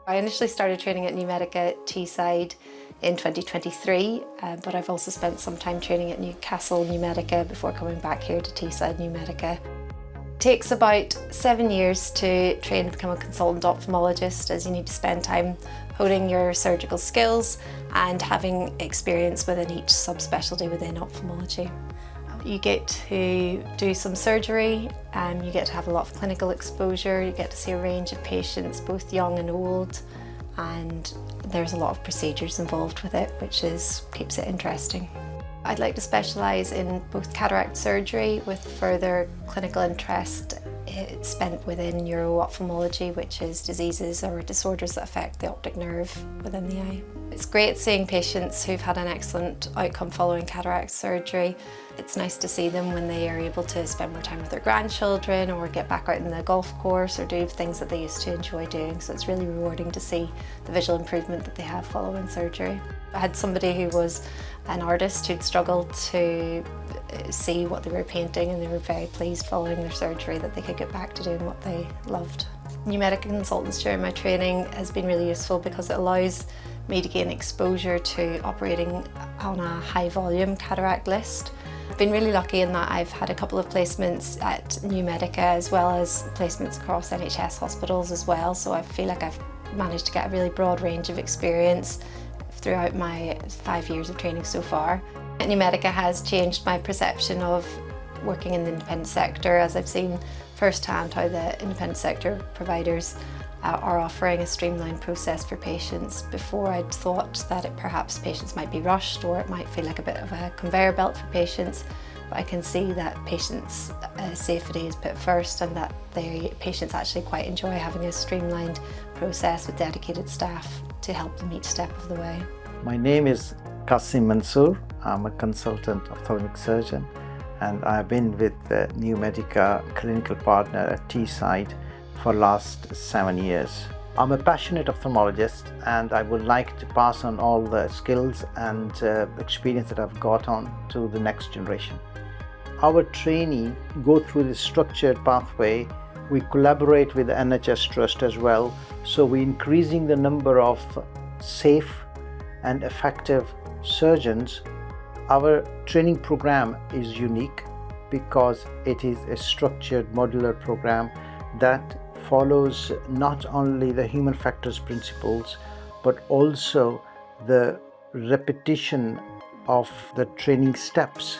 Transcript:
I initially started training at Newmedica Teesside in 2023, but I've also spent some time training at Newcastle Newmedica before coming back here to Teesside Newmedica. It takes about 7 years to train and become a consultant ophthalmologist, as you need to spend time honing your surgical skills and having experience within each subspecialty within ophthalmology. You get to do some surgery, you get to have a lot of clinical exposure, you get to see a range of patients, both young and old, and there's a lot of procedures involved with it, which keeps it interesting. I'd like to specialise in both cataract surgery with further clinical interest spent within neuro-ophthalmology, which is diseases or disorders that affect the optic nerve within the eye. It's great seeing patients who've had an excellent outcome following cataract surgery. It's nice to see them when they are able to spend more time with their grandchildren or get back out in the golf course or do things that they used to enjoy doing. So it's really rewarding to see the visual improvement that they have following surgery. I had somebody who was an artist who'd struggled to see what they were painting, and they were very pleased following their surgery that they could get back to doing what they loved. Newmedica consultants during my training has been really useful because it allows me to gain exposure to operating on a high volume cataract list. I've been really lucky in that I've had a couple of placements at Newmedica as well as placements across NHS hospitals as well, so I feel like I've managed to get a really broad range of experience throughout my 5 years of training so far. Newmedica has changed my perception of working in the independent sector, as I've seen firsthand how the independent sector providers are offering a streamlined process for patients. Before, I'd thought that perhaps patients might be rushed or it might feel like a bit of a conveyor belt for patients, but I can see that patients' safety is put first and that patients actually quite enjoy having a streamlined process with dedicated staff to help them each step of the way. My name is Qasim Mansoor. I'm a consultant ophthalmic surgeon, and I've been with Newmedica Clinical Partner at Teesside for the last 7 years. I'm a passionate ophthalmologist, and I would like to pass on all the skills and experience that I've got on to the next generation. Our trainee go through this structured pathway. We collaborate with the NHS Trust as well, so we're increasing the number of safe and effective surgeons. Our training program is unique because it is a structured modular program that follows not only the human factors principles but also the repetition of the training steps